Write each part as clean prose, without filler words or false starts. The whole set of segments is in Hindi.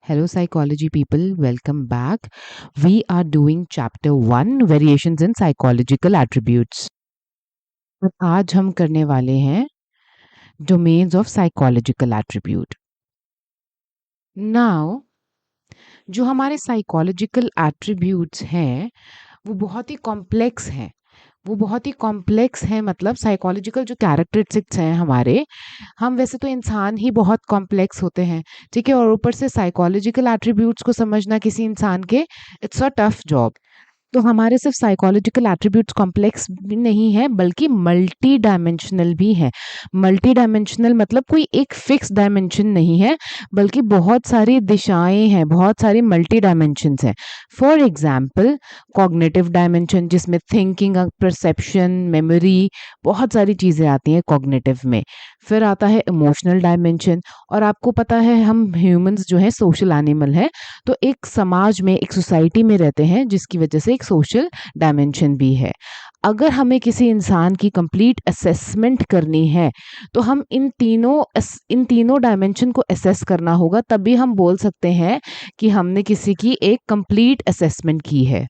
Hello, psychology people. Welcome back. We are doing chapter 1 Variations in Psychological Attributes. और आज हम करने वाले हैं Domains of Psychological Attribute. Now, जो हमारे साइकोलॉजिकल एट्रीब्यूट्स हैं वो बहुत ही कॉम्प्लेक्स हैं। मतलब साइकोलॉजिकल जो कैरेक्टरिस्टिक्स हैं हमारे, हम वैसे तो इंसान ही बहुत कॉम्प्लेक्स होते हैं, ठीक है, और ऊपर से साइकोलॉजिकल एट्रीब्यूट्स को समझना किसी इंसान के, इट्स अ टफ जॉब। तो हमारे सिर्फ साइकोलॉजिकल एट्रीब्यूट्स कॉम्प्लेक्स भी नहीं है बल्कि मल्टी डायमेंशनल भी है। मल्टी डायमेंशनल मतलब कोई एक फिक्स डायमेंशन नहीं है बल्कि बहुत सारी दिशाएं हैं, बहुत सारी मल्टी डायमेंशंस हैं। फॉर एग्जांपल कॉग्निटिव डायमेंशन, जिसमें थिंकिंग, परसेप्शन, मेमोरी, बहुत सारी चीज़ें आती हैं कॉग्निटिव में। फिर आता है इमोशनल डायमेंशन, और आपको पता है हम ह्यूमंस जो है सोशल एनिमल है, तो एक समाज में, एक सोसाइटी में रहते हैं, जिसकी वजह से एक सोशल डायमेंशन भी है। अगर हमें किसी इंसान की कंप्लीट असेसमेंट करनी है तो हम इन तीनों डायमेंशन को असेस करना होगा, तभी हम बोल सकते हैं कि हमने किसी की एक कंप्लीट असेसमेंट की है।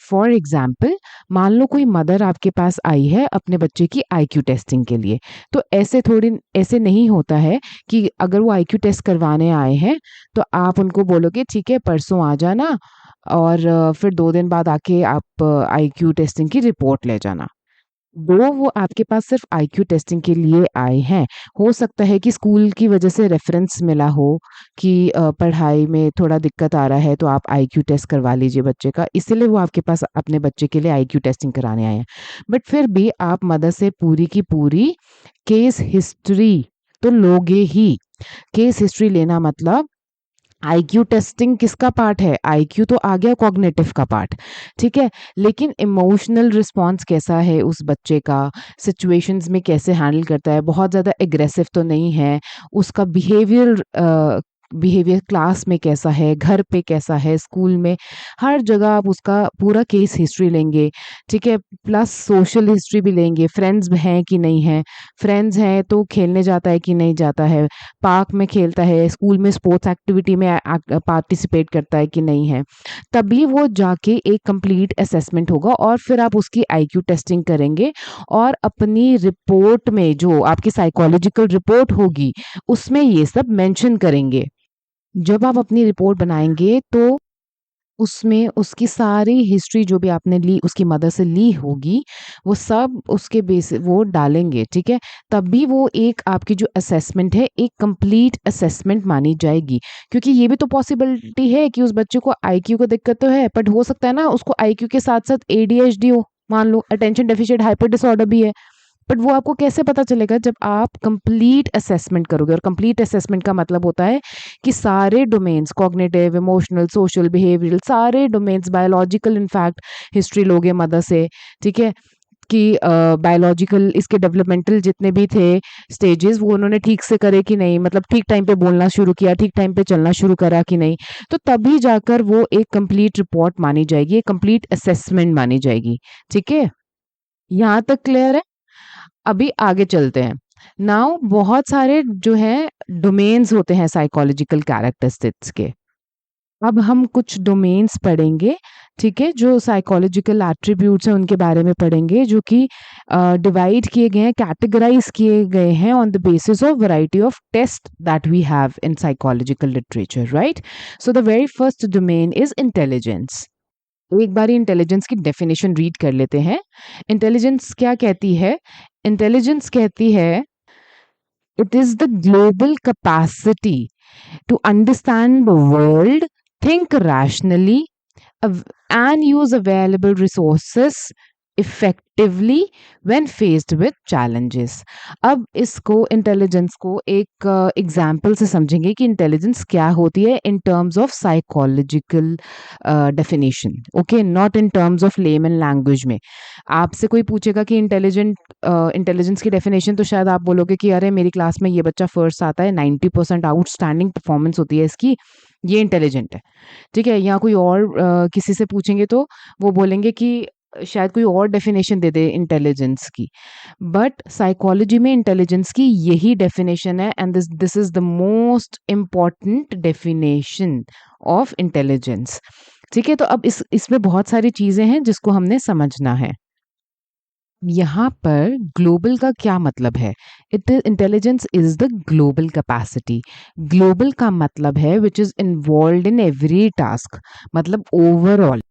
फॉर एग्जाम्पल, मान लो कोई मदर आपके पास आई है अपने बच्चे की आईक्यू टेस्टिंग के लिए, तो ऐसे नहीं होता है कि अगर वो आईक्यू टेस्ट करवाने आए हैं तो आप उनको बोलोगे ठीक है परसों आ जाना, और फिर 2 दिन बाद आके आप आईक्यू टेस्टिंग की रिपोर्ट ले जाना। वो आपके पास सिर्फ आईक्यू टेस्टिंग के लिए आए हैं। हो सकता है कि स्कूल की वजह से रेफरेंस मिला हो कि पढ़ाई में थोड़ा दिक्कत आ रहा है, तो आप आईक्यू टेस्ट करवा लीजिए बच्चे का, इसीलिए वो आपके पास अपने बच्चे के लिए आईक्यू टेस्टिंग कराने आए हैं। बट फिर भी आप मदर से पूरी की पूरी केस हिस्ट्री तो लोगे ही। केस हिस्ट्री लेना मतलब आईक्यू टेस्टिंग किसका पार्ट है? आईक्यू तो आ गया कॉग्निटिव का पार्ट, ठीक है, लेकिन इमोशनल रिस्पॉन्स कैसा है उस बच्चे का, सिचुएशंस में कैसे हैंडल करता है, बहुत ज़्यादा एग्रेसिव तो नहीं है, उसका बिहेवियर क्लास में कैसा है, घर पे कैसा है, स्कूल में, हर जगह आप उसका पूरा केस हिस्ट्री लेंगे, ठीक है, प्लस सोशल हिस्ट्री भी लेंगे, फ्रेंड्स हैं कि नहीं है, फ्रेंड्स हैं तो खेलने जाता है कि नहीं जाता है, पार्क में खेलता है, स्कूल में स्पोर्ट्स एक्टिविटी में पार्टिसिपेट करता है कि नहीं है, तभी वो जाके एक कंप्लीट असेसमेंट होगा। और फिर आप उसकी आईक्यू टेस्टिंग करेंगे और अपनी रिपोर्ट में, जो आपकी साइकोलॉजिकल रिपोर्ट होगी, उसमें ये सब मेंशन करेंगे। जब आप अपनी रिपोर्ट बनाएंगे तो उसमें उसकी सारी हिस्ट्री जो भी आपने ली, उसकी मदर से ली होगी, वो सब उसके बेस वो डालेंगे, ठीक है, तभी वो एक आपकी जो असेसमेंट है एक कंप्लीट असेसमेंट मानी जाएगी। क्योंकि ये भी तो पॉसिबिलिटी है कि उस बच्चे को आईक्यू को दिक्कत तो है, बट हो सकता है ना उसको आईक्यू के साथ साथ एडीएचडी हो, मान लो अटेंशन डेफिशिएट हाइपर डिसऑर्डर भी है। बट वो आपको कैसे पता चलेगा? जब आप कंप्लीट असेसमेंट करोगे, और कंप्लीट असेसमेंट का मतलब होता है कि सारे domains, cognitive, emotional, social, behavioural, सारे डोमेन्स, बायोलॉजिकल इनफैक्ट हिस्ट्री लोगे मदर से, ठीक है, कि बायोलॉजिकल इसके डेवलपमेंटल जितने भी थे स्टेजेस, वो उन्होंने ठीक से करे कि नहीं, मतलब ठीक टाइम पे बोलना शुरू किया, ठीक टाइम पे चलना शुरू करा कि नहीं, तो तभी जाकर वो एक कंप्लीट रिपोर्ट मानी जाएगी, एक कंप्लीट असेसमेंट मानी जाएगी, ठीक है। यहाँ तक क्लियर है? अभी आगे चलते हैं। नाउ बहुत सारे जो है डोमेन्स होते हैं साइकोलॉजिकल कैरेक्टरिस्टिक्स के। अब हम कुछ डोमेन्स पढ़ेंगे, ठीक है, जो साइकोलॉजिकल एट्रीब्यूट्स हैं उनके बारे में पढ़ेंगे, जो कि डिवाइड किए गए हैं, कैटेगराइज किए गए हैं on the basis of variety of test that we have in psychological literature, right. So the very first domain is intelligence. एक बार इंटेलिजेंस की डेफिनेशन रीड कर लेते हैं। इंटेलिजेंस क्या कहती है? इंटेलिजेंस कहती है it is the global capacity to understand the world, think rationally, and use available resources effectively when faced with challenges। अब इसको, इंटेलिजेंस को एक एग्जाम्पल से समझेंगे कि इंटेलिजेंस क्या होती है in terms of psychological definition, okay, not in terms of layman language में। आपसे कोई पूछेगा कि इंटेलिजेंस की डेफिनेशन, तो शायद आप बोलोगे कि अरे मेरी क्लास में ये बच्चा फर्स्ट आता है, 90% आउटस्टैंडिंग परफॉर्मेंस होती है इसकी, ये इंटेलिजेंट है, ठीक है। या कोई और किसी से पूछेंगे तो वो बोलेंगे कि शायद कोई और डेफिनेशन दे दे इंटेलिजेंस की, बट साइकोलॉजी में इंटेलिजेंस की यही डेफिनेशन है, and this this is the most important definition of intelligence. ठीक है, तो अब इसमें बहुत सारी चीजें हैं जिसको हमने समझना है। यहाँ पर ग्लोबल का क्या मतलब है? It is intelligence is the global capacity. Global का मतलब है which is involve in every task, मतलब ओवरऑल।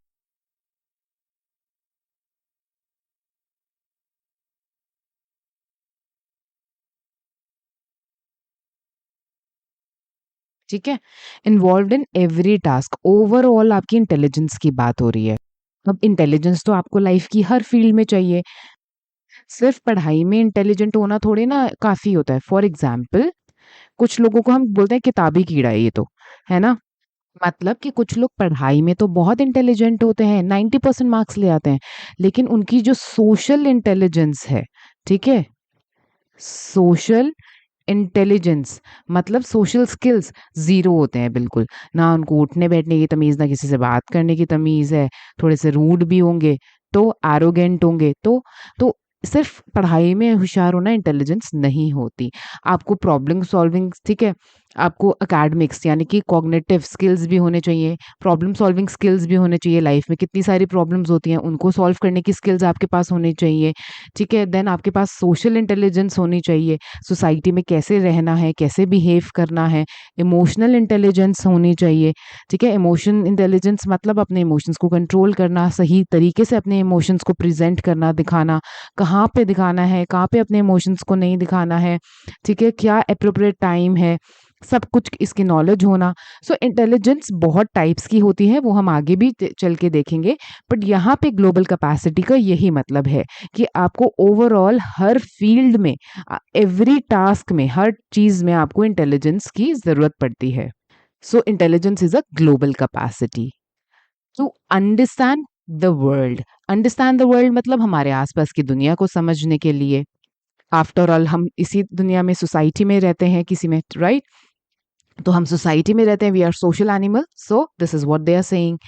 ठीक है, involve in every task, overall आपकी इंटेलिजेंस की बात हो रही है। अब इंटेलिजेंस तो आपको लाइफ की हर फील्ड में चाहिए, सिर्फ पढ़ाई में इंटेलिजेंट होना थोड़ी ना काफी होता है। फॉर एग्जाम्पल, कुछ लोगों को हम बोलते हैं किताबी कीड़ा, ये तो है ना, मतलब कि कुछ लोग पढ़ाई में तो बहुत इंटेलिजेंट होते हैं, 90% मार्क्स ले आते हैं, लेकिन उनकी जो सोशल इंटेलिजेंस है, ठीक है, सोशल इंटेलिजेंस मतलब सोशल स्किल्स ज़ीरो होते हैं बिल्कुल। ना उनको उठने बैठने की तमीज़, ना किसी से बात करने की तमीज़ है, थोड़े से रूड भी होंगे, तो एरोगेंट होंगे, तो सिर्फ पढ़ाई में होशियार होना इंटेलिजेंस नहीं होती। आपको प्रॉब्लम सॉल्विंग, ठीक है, आपको एकेडमिक्स यानी कि कॉग्निटिव स्किल्स भी होने चाहिए, प्रॉब्लम सॉल्विंग स्किल्स भी होने चाहिए। लाइफ में कितनी सारी प्रॉब्लम्स होती हैं, उनको सॉल्व करने की स्किल्स आपके पास होनी चाहिए। ठीक है, देन आपके पास सोशल इंटेलिजेंस होनी चाहिए, सोसाइटी में कैसे रहना है, कैसे बिहेव करना है। इमोशनल इंटेलिजेंस होनी चाहिए। ठीक है, इमोशन इंटेलिजेंस मतलब अपने इमोशंस को कंट्रोल करना, सही तरीके से अपने इमोशंस को प्रेजेंट करना, दिखाना, कहाँ पे दिखाना है, कहाँ पे अपने इमोशंस को नहीं दिखाना है। ठीक है, क्या अप्रोप्रिएट टाइम है, सब कुछ इसकी नॉलेज होना। सो इंटेलिजेंस बहुत टाइप्स की होती है, वो हम आगे भी चल के देखेंगे, बट यहाँ पे ग्लोबल कैपेसिटी का यही मतलब है कि आपको ओवरऑल हर फील्ड में, एवरी टास्क में, हर चीज में आपको इंटेलिजेंस की जरूरत पड़ती है। So intelligence is a global capacity to understand the world. Understand the world मतलब हमारे आसपास की दुनिया को समझने के लिए। आफ्टर ऑल हम इसी दुनिया में, सोसाइटी में रहते हैं, किसी में, राइट? तो हम सोसाइटी में रहते हैं, we are social animal, so this is what they are saying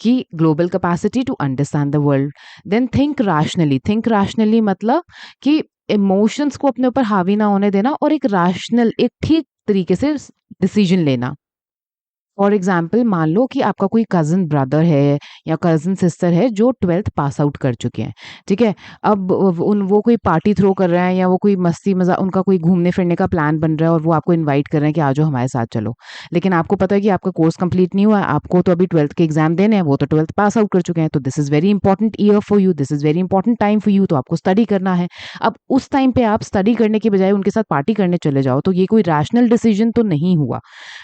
कि global capacity to understand the world. Then think rationally. Think rationally मतलब कि इमोशंस को अपने ऊपर हावी ना होने देना और एक रैशनल, एक ठीक तरीके से डिसीजन लेना। फॉर एग्जाम्पल, मान लो कि आपका कोई कज़न ब्रदर है या कज़न सिस्टर है जो 12th पास आउट कर चुके हैं। ठीक है, अब वो कोई पार्टी थ्रो कर रहे हैं या वो कोई मस्ती मजा, उनका कोई घूमने फिरने का प्लान बन रहा है और वो आपको इनवाइट कर रहे हैं कि आ जाओ हमारे साथ चलो। लेकिन आपको पता है कि आपका कोर्स कंप्लीट नहीं हुआ है, आपको तो अभी 12th के एग्जाम देने हैं, वो तो 12th पास आउट कर चुके हैं, तो this is very important year for you, this is very important time for you, तो आपको स्टडी करना है। अब उस टाइम पे आप स्टडी करने के बजाय उनके साथ पार्टी करने चले जाओ, तो ये कोई रैशनल डिसीजन तो नहीं हुआ,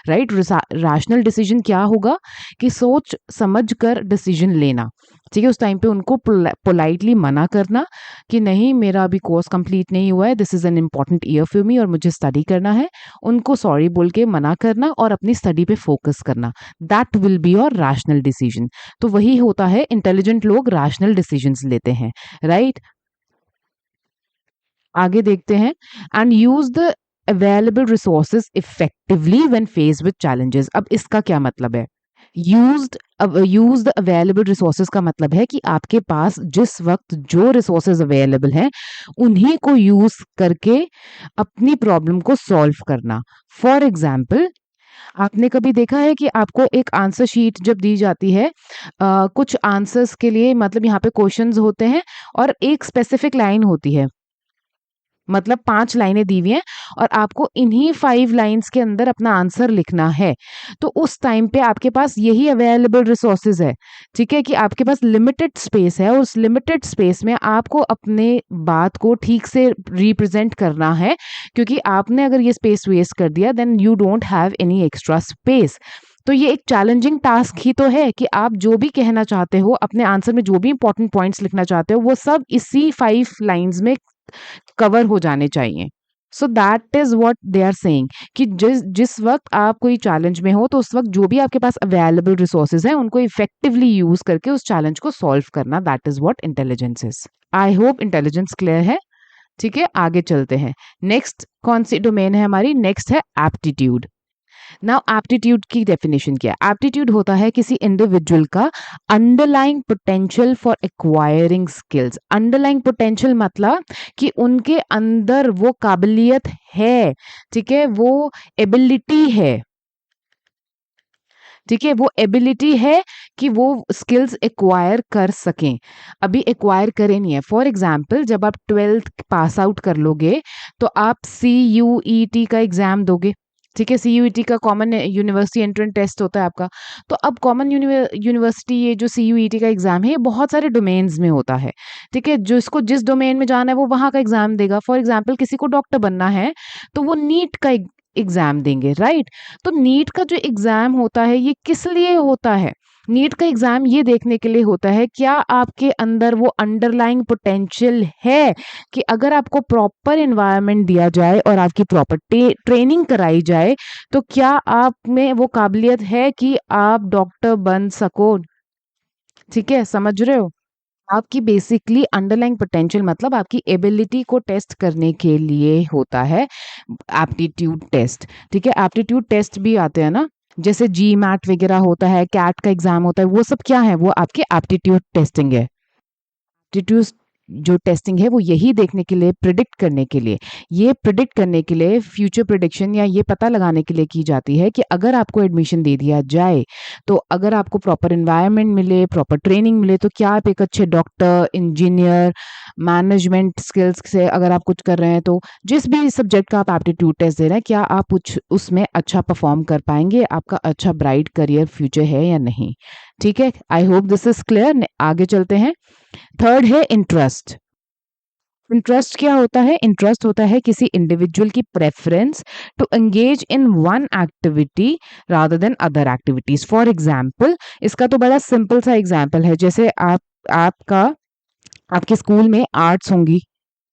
राइट? रैशनल डिसीजन क्या होगा कि सोच समझ कर डिसीजन लेना। ठीक है, उस टाइम पे उनको पोलाइटली मना करना कि नहीं, मेरा अभी कोर्स कंप्लीट नहीं हुआ है, this is an important year for me और मुझे स्टडी करना है। उनको सॉरी बोल के मना करना और अपनी स्टडी पे फोकस करना, that will be your rational decision. तो वही होता है, इंटेलिजेंट लोग रैशनल डिसीजंस लेते हैं, राइट? आगे देखते हैं। And use the available resources effectively when face with challenges. अब इसका क्या मतलब है? यूज द अवेलेबल रिसोर्सेज का मतलब है कि आपके पास जिस वक्त जो रिसोर्सेज अवेलेबल हैं उन्हीं को यूज करके अपनी प्रॉब्लम को सॉल्व करना। फॉर एग्जाम्पल, आपने कभी देखा है कि आपको एक आंसर शीट जब दी जाती है, कुछ आंसर्स के लिए, मतलब यहाँ पे क्वेश्चंस होते हैं और एक स्पेसिफिक लाइन होती है, मतलब 5 लाइनें दी हुई हैं और आपको इन्हीं 5 लाइन्स के अंदर अपना आंसर लिखना है। तो उस टाइम पे आपके पास यही अवेलेबल रिसोर्सेज है, ठीक है, कि आपके पास लिमिटेड स्पेस है और उस लिमिटेड स्पेस में आपको अपने बात को ठीक से रिप्रेजेंट करना है, क्योंकि आपने अगर ये स्पेस वेस्ट कर दिया then you don't have any extra space. तो ये एक चैलेंजिंग टास्क ही तो है कि आप जो भी कहना चाहते हो, अपने आंसर में जो भी इंपॉर्टेंट पॉइंट्स लिखना चाहते हो, वो सब इसी 5 लाइन्स में कवर हो जाने चाहिए। So that is what they are saying कि जिस जिस वक्त आप कोई चैलेंज में हो, तो उस वक्त जो भी आपके पास अवेलेबल रिसोर्सेज हैं उनको इफेक्टिवली यूज करके उस चैलेंज को सॉल्व करना, that is what intelligence is. I hope intelligence clear है। ठीक है, आगे चलते हैं। नेक्स्ट कौन सी डोमेन है हमारी? नेक्स्ट है एप्टीट्यूड। नाउ एप्टीट्यूड की डेफिनेशन क्या है? एप्टीट्यूड होता है किसी इंडिविजुअल का underlying potential for acquiring skills. Underlying potential मतलब कि उनके अंदर वो काबिलियत है, ठीक है, वो एबिलिटी है, ठीक है, वो एबिलिटी है कि वो स्किल्स एक्वायर कर सकें। अभी एक्वायर करें नहीं है। फॉर एग्जाम्पल जब आप 12th पास आउट कर लोगे तो आप CUET का एग्जाम दोगे, ठीक है, CUET का कॉमन यूनिवर्सिटी एंट्रेंस टेस्ट होता है आपका। तो अब कॉमन यूनिवर्सिटी ये जो CUET का एग्जाम है ये बहुत सारे डोमेन्स में होता है, ठीक है, जो इसको जिस डोमेन में जाना है वो वहाँ का एग्जाम देगा। फॉर एग्जाम्पल किसी को डॉक्टर बनना है तो वो नीट का एग्जाम देंगे, राइट। तो नीट का जो एग्जाम होता है ये किस लिए होता है? नीट का एग्जाम ये देखने के लिए होता है क्या आपके अंदर वो अंडरलाइंग पोटेंशियल है कि अगर आपको प्रॉपर एनवायरनमेंट दिया जाए और आपकी प्रॉपर ट्रेनिंग कराई जाए तो क्या आप में वो काबिलियत है कि आप डॉक्टर बन सको, ठीक है, समझ रहे हो? आपकी बेसिकली अंडरलाइंग पोटेंशियल मतलब आपकी एबिलिटी को टेस्ट करने के लिए होता है एप्टीट्यूड टेस्ट, ठीक है। एप्टीट्यूड टेस्ट भी आते हैं ना, जैसे जी मैट वगैरह होता है, कैट का एग्जाम होता है, वो सब क्या है? वो आपके एप्टीट्यूड टेस्टिंग है। एप्टीट्यूड जो टेस्टिंग है वो यही देखने के लिए, प्रिडिक्ट करने के लिए, ये प्रिडिक्ट करने के लिए, फ्यूचर प्रिडिक्शन या ये पता लगाने के लिए की जाती है कि अगर आपको एडमिशन दे दिया जाए तो अगर आपको प्रॉपर एनवायरनमेंट मिले, प्रॉपर ट्रेनिंग मिले तो क्या आप एक अच्छे डॉक्टर, इंजीनियर, मैनेजमेंट स्किल्स से अगर आप कुछ कर रहे हैं तो जिस भी सब्जेक्ट का आप एप्टीट्यूड टेस्ट दे रहे हैं क्या आप कुछ उसमें अच्छा परफॉर्म कर पाएंगे, आपका अच्छा ब्राइट करियर फ्यूचर है या नहीं, ठीक है। I hope this is clear. आगे चलते हैं। थर्ड है इंटरेस्ट। इंटरेस्ट क्या होता है? इंटरेस्ट होता है किसी इंडिविजुअल की preference to engage in one activity rather than other activities. For example इसका तो बड़ा सिंपल सा एग्जाम्पल है, जैसे आपका आपके स्कूल में आर्ट्स होंगी,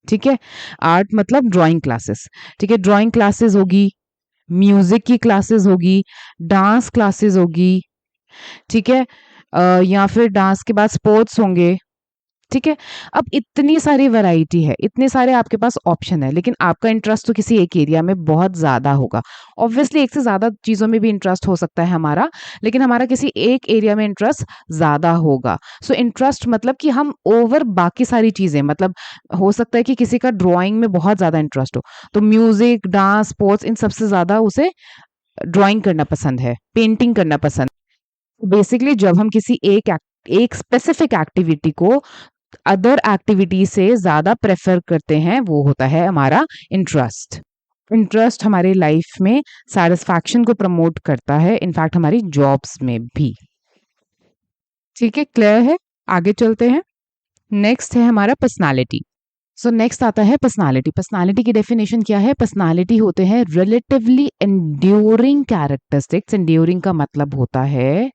ठीक है, आर्ट मतलब ड्राइंग क्लासेस, ठीक है, ड्राइंग क्लासेस होगी, म्यूजिक की क्लासेस होगी, डांस क्लासेस होगी, ठीक है, या फिर डांस के बाद स्पोर्ट्स होंगे, ठीक है। अब इतनी सारी वैरायटी है, इतने सारे आपके पास ऑप्शन है, लेकिन आपका इंटरेस्ट तो किसी एक एरिया में बहुत ज्यादा होगा। ऑब्वियसली एक से ज्यादा चीजों में भी इंटरेस्ट हो सकता है हमारा, लेकिन हमारा किसी एक एरिया में इंटरेस्ट ज्यादा होगा। सो इंटरेस्ट मतलब कि हम ओवर बाकी सारी चीजें, मतलब हो सकता है कि किसी का ड्राइंग में बहुत ज्यादा इंटरेस्ट हो तो म्यूजिक, डांस, स्पोर्ट्स इन सबसे ज्यादा उसे ड्राइंग करना पसंद है, पेंटिंग करना पसंद। बेसिकली जब हम किसी एक स्पेसिफिक एक्टिविटी को अदर एक्टिविटी से ज़्यादा प्रेफर करते हैं वो होता है हमारा इंटरेस्ट। इंटरेस्ट हमारे लाइफ में सेटिस्फैक्शन को प्रमोट करता है, इनफैक्ट हमारी जॉब्स में भी, ठीक है, क्लियर है। आगे चलते हैं। नेक्स्ट है हमारा पर्सनालिटी। सो नेक्स्ट आता है पर्सनालिटी। पर्सनालिटी की डेफिनेशन क्या है? पर्सनालिटी होते हैं रिलेटिवली एंड्यूरिंग कैरेक्टरिस्टिक्स। एंड्यूरिंग का मतलब होता है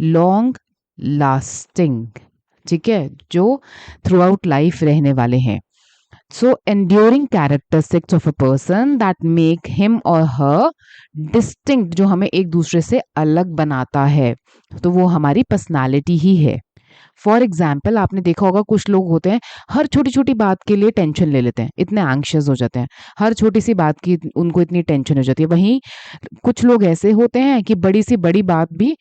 लॉन्ग लास्टिंग, ठीक है, जो थ्रू आउट लाइफ रहने वाले हैं। So enduring characteristics of a person that make him or her distinct, जो हमें एक दूसरे से अलग बनाता है, तो वो हमारी पर्सनालिटी ही है। फॉर एग्जाम्पल आपने देखा होगा कुछ लोग होते हैं हर छोटी छोटी बात के लिए टेंशन ले लेते हैं, इतने एंग्शियस हो जाते हैं, हर छोटी सी बात की उनको इतनी टेंशन हो जाती है। वहीं कुछ लोग ऐसे होते हैं कि बड़ी सी बड़ी बात भी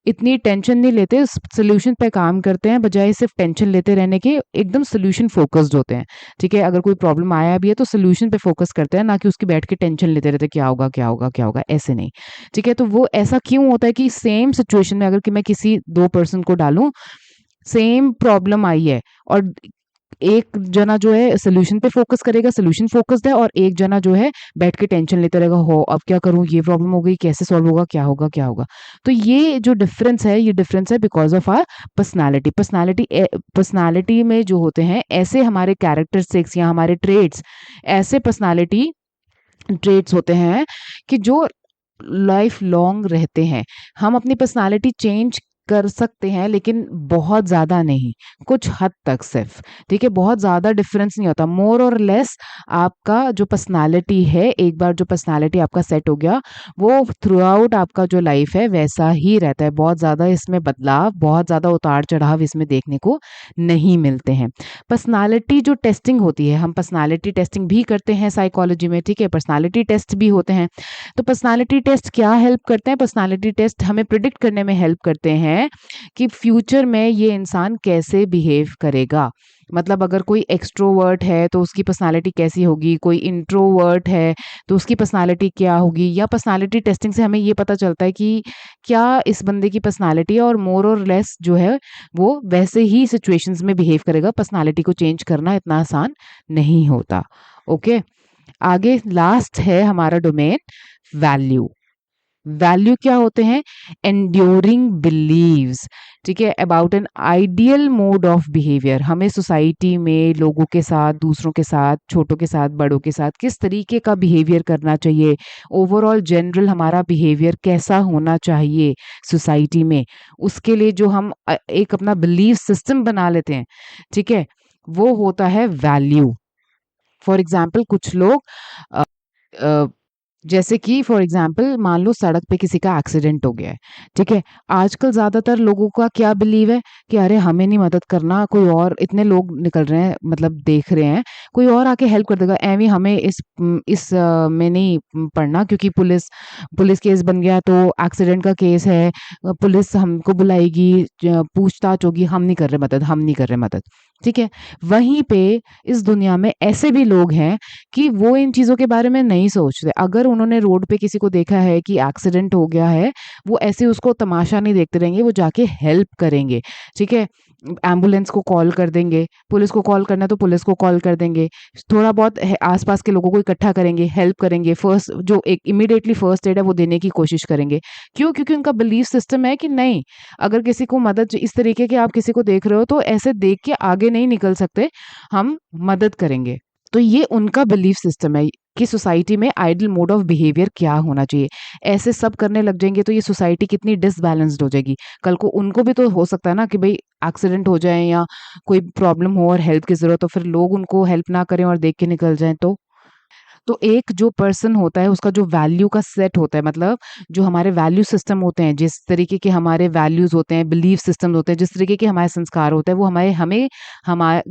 इतनी टेंशन नहीं लेते, सोल्यूशन पे काम करते हैं, बजाय सिर्फ टेंशन लेते रहने के एकदम सोल्यूशन फोकस्ड होते हैं, ठीक है। अगर कोई प्रॉब्लम आया भी है तो सोल्यूशन पे फोकस करते हैं, ना कि उसकी बैठ के टेंशन लेते रहते क्या होगा क्या होगा क्या होगा, ऐसे नहीं, ठीक है। तो वो ऐसा क्यों होता है कि सेम सिचुएशन में अगर कि मैं किसी दो पर्सन को डालूं, सेम प्रॉब्लम आई है और एक जना जो है सोल्यूशन पे फोकस करेगा, सोल्यूशन फोकस्ड है, और एक जना जो है बैठ के टेंशन लेते रहेगा, हो अब क्या करूं, ये प्रॉब्लम हो गई, कैसे सॉल्व होगा, क्या होगा क्या होगा। तो ये जो डिफरेंस है, ये डिफरेंस है because of our personality. Personality में जो होते हैं ऐसे हमारे कैरेक्टरिस्टिक्स या हमारे ट्रेड्स, ऐसे पर्सनालिटी ट्रेड्स होते हैं कि जो लाइफ लॉन्ग रहते हैं। हम अपनी पर्सनालिटी चेंज कर सकते हैं, लेकिन बहुत ज़्यादा नहीं, कुछ हद तक सिर्फ, ठीक है। बहुत ज़्यादा डिफरेंस नहीं होता, मोर और लेस आपका जो पर्सनालिटी है, एक बार जो पर्सनालिटी आपका सेट हो गया, वो थ्रू आउट आपका जो लाइफ है वैसा ही रहता है। बहुत ज़्यादा इसमें बदलाव, बहुत ज़्यादा उतार चढ़ाव इसमें देखने को नहीं मिलते हैं। पर्सनालिटी जो टेस्टिंग होती है, हम पर्सनालिटी टेस्टिंग भी करते हैं साइकोलॉजी में, ठीक है, पर्सनालिटी टेस्ट भी होते हैं। तो पर्सनालिटी टेस्ट क्या हेल्प करते हैं? पर्सनालिटी टेस्ट हमें प्रिडिक्ट करने में हेल्प करते हैं कि फ्यूचर में ये इंसान कैसे बिहेव करेगा। मतलब अगर कोई एक्सट्रोवर्ट है तो उसकी पर्सनालिटी कैसी होगी, कोई इंट्रोवर्ट है तो उसकी पर्सनालिटी क्या होगी, या पर्सनालिटी टेस्टिंग से हमें ये पता चलता है कि क्या इस बंदे की पर्सनालिटी है, और मोर और लेस जो है वो वैसे ही सिचुएशंस में बिहेव करेगा। पर्सनालिटी को चेंज करना इतना आसान नहीं होता। ओके, आगे लास्ट है हमारा डोमेन वैल्यू। वैल्यू क्या होते हैं? एंड्योरिंग बिलीव्स, ठीक है, about an ideal mode of behaviour. हमें सोसाइटी में लोगों के साथ, दूसरों के साथ, छोटों के साथ, बड़ों के साथ किस तरीके का बिहेवियर करना चाहिए, ओवरऑल जनरल हमारा बिहेवियर कैसा होना चाहिए सोसाइटी में, उसके लिए जो हम एक अपना बिलीव सिस्टम बना लेते हैं, ठीक है, वो होता है वैल्यू। फॉर एग्जाम्पल कुछ लोग अ, अ, जैसे कि फॉर एग्जाम्पल मान लो सड़क पे किसी का एक्सीडेंट हो गया है, ठीक है। आजकल ज़्यादातर लोगों का क्या बिलीव है कि अरे हमें नहीं मदद करना, कोई और, इतने लोग निकल रहे हैं, मतलब देख रहे हैं, कोई और आके हेल्प कर देगा, एवी हमें में नहीं पड़ना, क्योंकि पुलिस पुलिस केस बन गया तो एक्सीडेंट का केस है, पुलिस हमको बुलाएगी, पूछताछ होगी, हम नहीं कर रहे मदद, हम नहीं कर रहे मदद, ठीक है। वहीं पे इस दुनिया में ऐसे भी लोग हैं कि वो इन चीज़ों के बारे में नहीं सोचते। अगर उन्होंने रोड पे किसी को देखा है कि एक्सीडेंट हो गया है, वो ऐसे उसको तमाशा नहीं देखते रहेंगे, वो जाके हेल्प करेंगे, ठीक है। एम्बुलेंस को कॉल कर देंगे, पुलिस को कॉल करना है तो पुलिस को कॉल कर देंगे, थोड़ा बहुत आसपास के लोगों को इकट्ठा करेंगे, हेल्प करेंगे, फर्स्ट जो एक इमीडिएटली फर्स्ट एड है वो देने की कोशिश करेंगे। क्यों? क्योंकि उनका बिलीफ सिस्टम है कि नहीं, अगर किसी को मदद इस तरीके के आप किसी को देख रहे हो तो ऐसे देख के आगे नहीं निकल सकते, हम मदद करेंगे। तो ये उनका बिलीफ सिस्टम है कि सोसाइटी में आइडियल मोड ऑफ बिहेवियर क्या होना चाहिए। ऐसे सब करने लग जाएंगे तो ये सोसाइटी कितनी डिसबैलेंस्ड हो जाएगी। कल को उनको भी तो हो सकता है ना कि भाई एक्सीडेंट हो जाए या कोई प्रॉब्लम हो और हेल्प की ज़रूरत हो, फिर लोग उनको हेल्प ना करें और देख के निकल जाएँ तो एक जो पर्सन होता है उसका जो वैल्यू का सेट होता है, मतलब जो हमारे वैल्यू सिस्टम होते हैं, जिस तरीके के हमारे वैल्यूज़ होते हैं, बिलीफ सिस्टम होते हैं, जिस तरीके के हमारे संस्कार होते हैं, वो हमें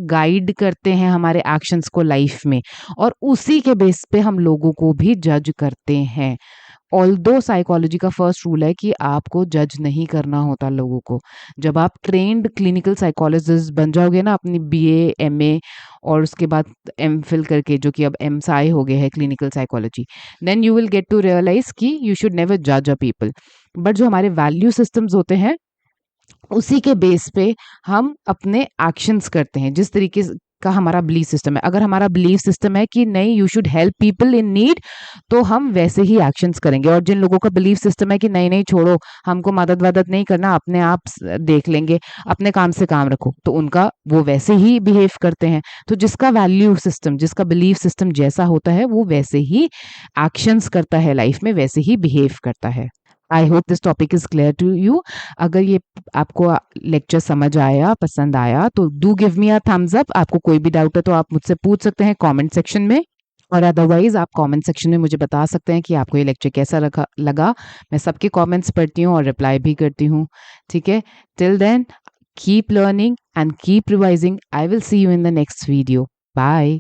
गाइड करते हैं हमारे एक्शंस को लाइफ में, और उसी के बेस पे हम लोगों को भी जज करते हैं। ऑल्दो साइकोलॉजी का फर्स्ट रूल है कि आपको जज नहीं करना होता लोगों को। जब आप ट्रेन्ड क्लिनिकल साइकोलॉजिस्ट बन जाओगे ना अपनी बीए, एमए और उसके बाद एमफिल करके, जो कि अब एमसाई हो गए हैं clinical psychology, then you will get to realise कि यू शुड नेवर जज अ पीपल। बट जो हमारे वैल्यू सिस्टम्स होते हैं उसी के बेस पे हम अपने एक्शंस करते हैं, जिस तरीके का हमारा बिलीफ सिस्टम है। अगर हमारा बिलीफ सिस्टम है कि नहीं, you should help people in need, तो हम वैसे ही एक्शंस करेंगे। और जिन लोगों का बिलीफ सिस्टम है कि नहीं नहीं छोड़ो, हमको मदद वदद नहीं करना, अपने आप देख लेंगे, अपने काम से काम रखो, तो उनका वो वैसे ही बिहेव करते हैं। तो जिसका वैल्यू सिस्टम, जिसका बिलीफ सिस्टम जैसा होता है, वो वैसे ही एक्शंस करता है लाइफ में, वैसे ही बिहेव करता है। I hope this topic is clear to you. अगर ये आपको लेक्चर समझ आया, पसंद आया, तो do give me a thumbs up. आपको कोई भी डाउट है तो आप मुझसे पूछ सकते हैं कमेंट सेक्शन में, और अदरवाइज आप कमेंट सेक्शन में मुझे बता सकते हैं कि आपको ये लेक्चर कैसा लगा। मैं सबके कमेंट्स पढ़ती हूँ और रिप्लाई भी करती हूँ, ठीक है। Till then, keep learning and keep revising. I will see you in the next video. Bye.